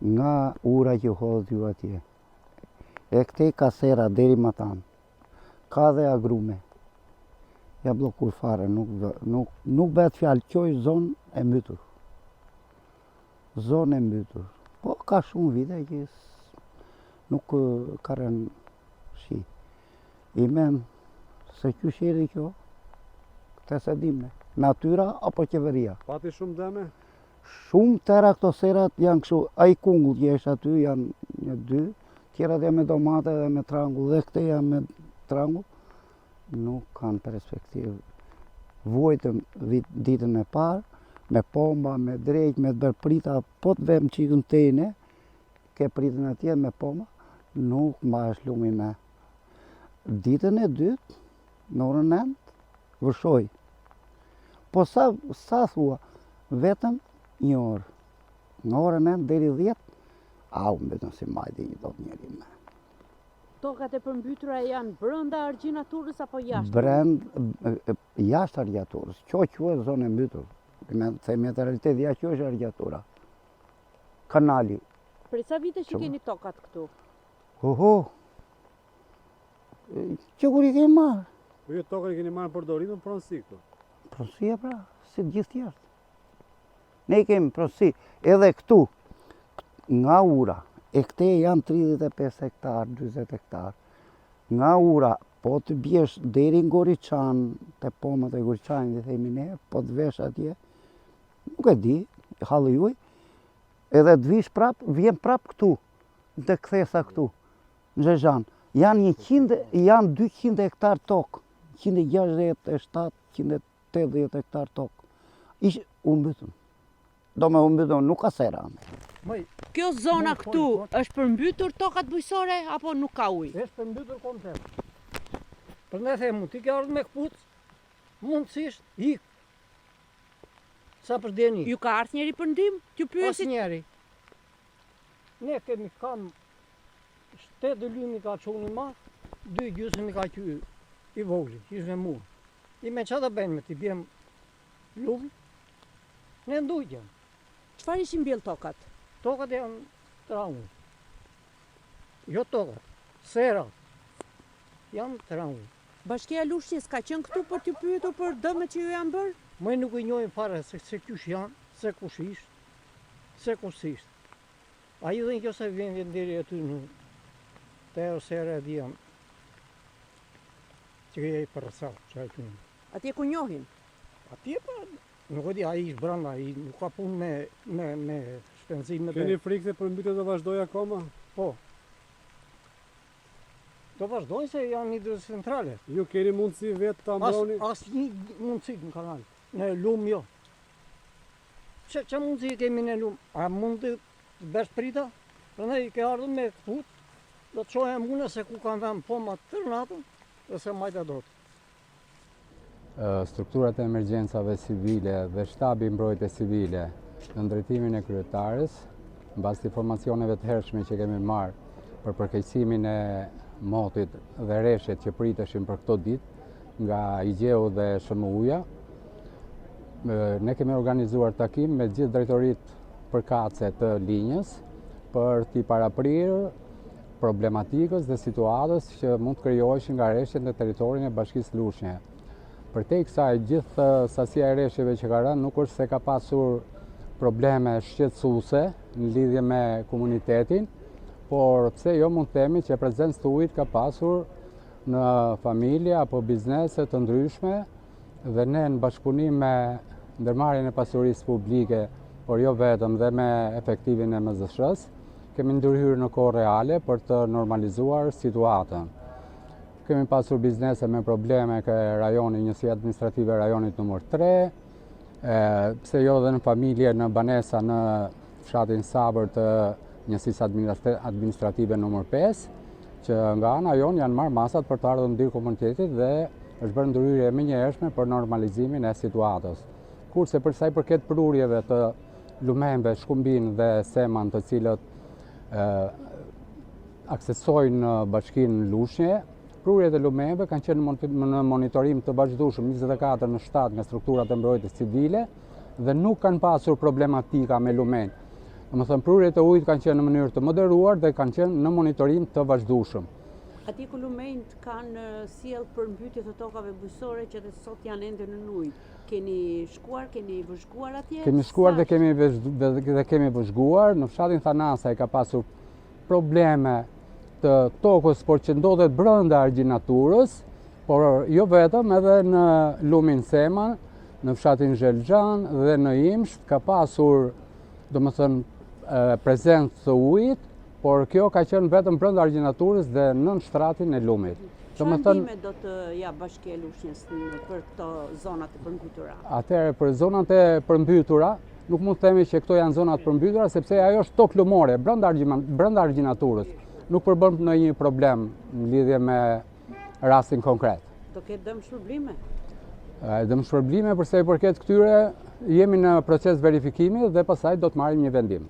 nga ura që hodhë ju atje. E këte kasera deri më tanë, ka dhe agrume. Ja blokur fare, nuk bëhet fjalë, kjo është zonë e mbytur. Zonë e mbytur. Po ka shumë vite që nuk ka rënë shi. I men se qysh erdhi kjo, këtë se dimne. Natyra apo qeveria? Pati shumë dëme? Shumë tëra këto serat janë kështu, ai kungull që është aty janë një dy, tjerat janë me domate dhe me trangull, dhe këte janë me trangull, nuk kanë perspektivë. Vojtëm ditën e parë, me pomba, me drejt, me të bërë prita, po të vem qikën tejne, ke pritën atje me pomba, nuk mbash lumi me. Ditën e dytë, në orën 9, vërshoj. Po sa thua, vetëm një orë. Nga orën 9 deri 10, au mbetën si majdi një dot njeri me. Tokat e përmbytura janë brenda argjinaturës apo jashtë? Jashtë argjinaturës. Kjo quhet zonë e mbytur. Me themi të realitet, ja kjo është argjatura. Kanali. Për sa vite që keni tokat këtu? Oho. Që kur i kemi marrë? Po ju tokën i keni marrë në përdorim në pronësi këtu? Pronësi e pra, si të gjithë tjertë. Ne i kemi pronësi edhe këtu, nga ura. E këte janë 35 hektar, 20 hektar. Nga ura, po të bjesh deri në Goriçan, të pomët e Goriçanit, dhe themi ne, po të vesh atje, nuk e di, halë juj, edhe të vish prap, vjen prap këtu, të kthesa këtu, në Zhezhan. Janë 200 hektar tokë, 167, 180 hektar tokë. Ishë umbytën. Do me umbytën, nuk ka sera. Kjo zona këtu është përmbytur tokat bujësore apo nuk ka ujë? Është përmbytur komplet. Për ne themu, ti ke ardhur me këpuc, mundësisht ik. Sa për deni? Ju ka ardhur njëri për ndihmë? T'ju pyesit? Asnjëri. Ne kemi kam 7 lymi ka çuni ma, 2 gjysmë ka qy i vogël, që ishte mu. I me çfarë bëjmë ti bjem lum? Ne ndujëm. Çfarë ishin mbjell tokat? Tokat janë trangu. Jo tokat, serat. Janë trangu. Bashkia Lushnjës ka qenë këtu për t'ju pyetur për dëmet që ju janë bërë? Më nuk i njohin fare se kush janë, se kush ishtë, se kush ishtë. A i dhe një kjo se vjen deri aty në te osere e dhjam, që ke i përësat, që a i kënë. Atje ku njohin? Atje pa, nuk e di, a i ishtë branda, a i nuk ka punë me shpenzimet. Keni frikë se përmbytja do vazhdoj akoma? Po. Do vazhdojnë se janë hidrocentrale. Ju keni mundësi vetë të ambroni? Asë një mundësi në kanal, në lumë jo. Që mundësi kemi në lumë? A mund të bësh prita? Për ne i ke ardhur me këput, do të qohem mune se ku kanë dhënë pomat tërë natën, dhe se majta do të. Strukturat e emergjencave civile dhe shtabi mbrojtje civile në drejtimin e kryetarës, mbas të informacioneve të hershme që kemi marrë për përkeqësimin e motit dhe rreshet që priteshin për këto ditë nga Igjeu dhe SHMU-ja, ne kemi organizuar takim me gjithë drejtoritë përkatëse të linjës për t'i paraprirë problematikës dhe situatës që mund të krijoheshin nga rreshtet në territorin e Bashkisë Lushnje. Përtej kësaj, gjithë sasia e rreshjeve që ka rënë nuk është se ka pasur probleme shqetësuese në lidhje me komunitetin, por pse jo mund të themi që prezencë të ujit ka pasur në familje apo biznese të ndryshme dhe ne në bashkëpunim me ndërmarrjen e pasurisë publike, por jo vetëm dhe me efektivin e MZSH-s, kemi ndërhyrë në kohë reale për të normalizuar situatën. Kemi pasur biznese me probleme ke rajoni, njësia administrative e rajonit nëmër 3, pse jo dhe në familje në banesa në fshatin Sabër të njësisë administrative nëmër 5, që nga ana jonë janë marrë masat për të ardhur ndër komunitetit dhe është bërë ndërhyrje menjëhershme për normalizimin e situatës. Kurse për sa i përket prurjeve të lumemve, shkumbin dhe seman të cilët aksesojnë bashkinë Lushnje, prurjet e lumemve kanë qenë në monitorim të vazhdueshëm 24/7 nga strukturat e mbrojtjes civile dhe nuk kanë pasur problematika me lumen. Domethënë prurjet e ujit kanë qenë në mënyrë të moderuar dhe kanë qenë në monitorim të vazhdueshëm. Atje ku lumejt kanë sjell përmbytje të tokave bujqësore që dhe sot janë ende në ujë. Keni shkuar, keni vëzhguar atje? Kemi shkuar dhe kemi vëzhguar. Në fshatin Thanasaj ka pasur probleme të tokës, por që ndodhet brenda argjinaturës, por jo vetëm, edhe në lumin Seman, në fshatin Zhelxhan dhe në Imsh ka pasur, domethënë, prezencë të ujit, por kjo ka qenë vetëm brenda argjinaturës dhe nën shtratin e lumit. Çfarë ndihme do të jap Bashkia e Lushnjës për këto zonat e përmbytura? Atëherë, për zonat e përmbytura, nuk mund të themi që këto janë zonat përmbytura, sepse ajo është tokë lumore, brenda argjinaturës. Nuk përbën ndonjë problem në lidhje me rastin konkret. Do ketë dëm shpërblime? Dëm shpërblime përsa i përket këtyre, jemi në proces verifikimi dhe pastaj do të marrim një vendim.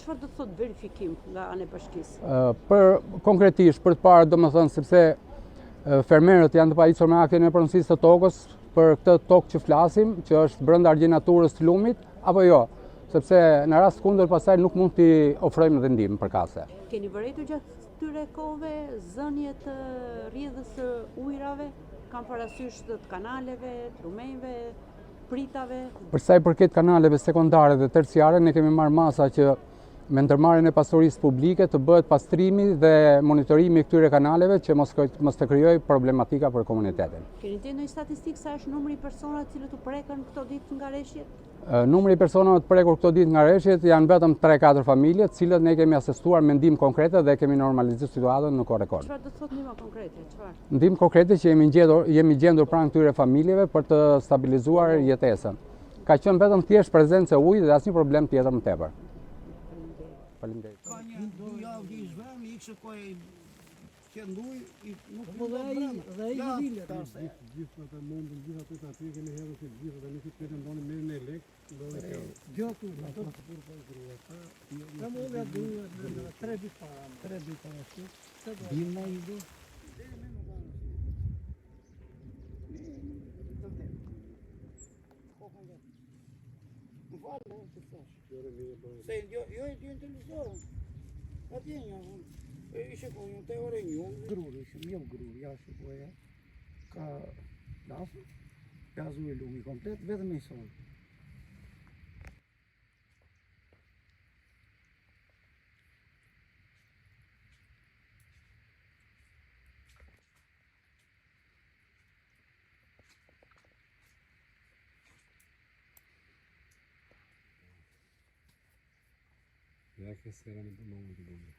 Çfarë do të thotë verifikim nga ana e bashkisë? Konkretisht, për të parë, domethënë, sepse fermerët janë të pajisur me aktin e pronësisë të tokës për këtë tokë që flasim, që është brenda argjinaturës të lumit, apo jo, sepse në rast kundër pastaj nuk mund t'i ofrojmë dhe ndihmë përkatëse. Keni vërejtur gjatë këtyre kohëve zënje të rrjedhës së ujrave? Kanë parasysh të kanaleve, të lumejve, pritave? Për sa i përket kanaleve sekondare dhe terciare, ne kemi marrë masa që me ndërmarrjen e pasurisë publike të bëhet pastrimi dhe monitorimi i këtyre kanaleve që mos të krijojë problematika për komunitetin. Keni ndjenjë ndonjë statistikë sa është numri i personave të cilët u prekën këto ditë nga rreshjet? Numri i personave të prekur këto ditë nga rreshjet janë vetëm 3-4 familje, të cilët ne kemi asestuar me ndihmë konkrete dhe kemi normalizuar situatën në kohë rekord. Çfarë do të thotë ndihma konkrete? Çfarë? Ndihmë konkrete që jemi gjendur pranë këtyre familjeve për të stabilizuar jetesën. Ka qenë vetëm thjesht prezencë e ujit dhe asnjë problem tjetër më tepër. Faleminderit. Ka një 2 javë që i zhvem, i kështë koj qënduj, nuk Po dhe ai vile. Gjithë ato mundën, gjithë ato të aty kemi hedhur të gjithë dhe nuk i të ndonë mirë në lek, ndodhe kjo. Gjoku, ato të kur po grua. Ka më dhe 3 ditë para. 3 ditë para shtu. Bima i do. Se jo e di në televizor. Atje një, ishe ko një te ore një, gruri, jo gruri, ja shikoja, ka lasë, gazu e lumi komplet, vetëm i sonë. Ja che sera ne abbiamo avuto bene.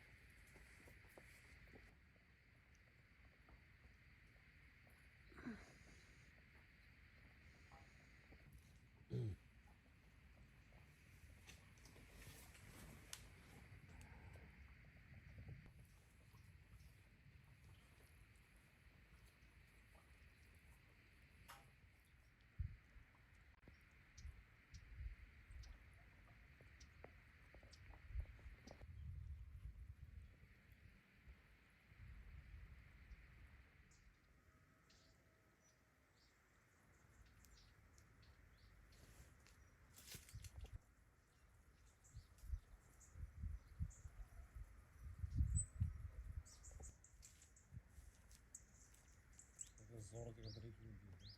Zorë të drejtë në gjithë.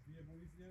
Bije policija,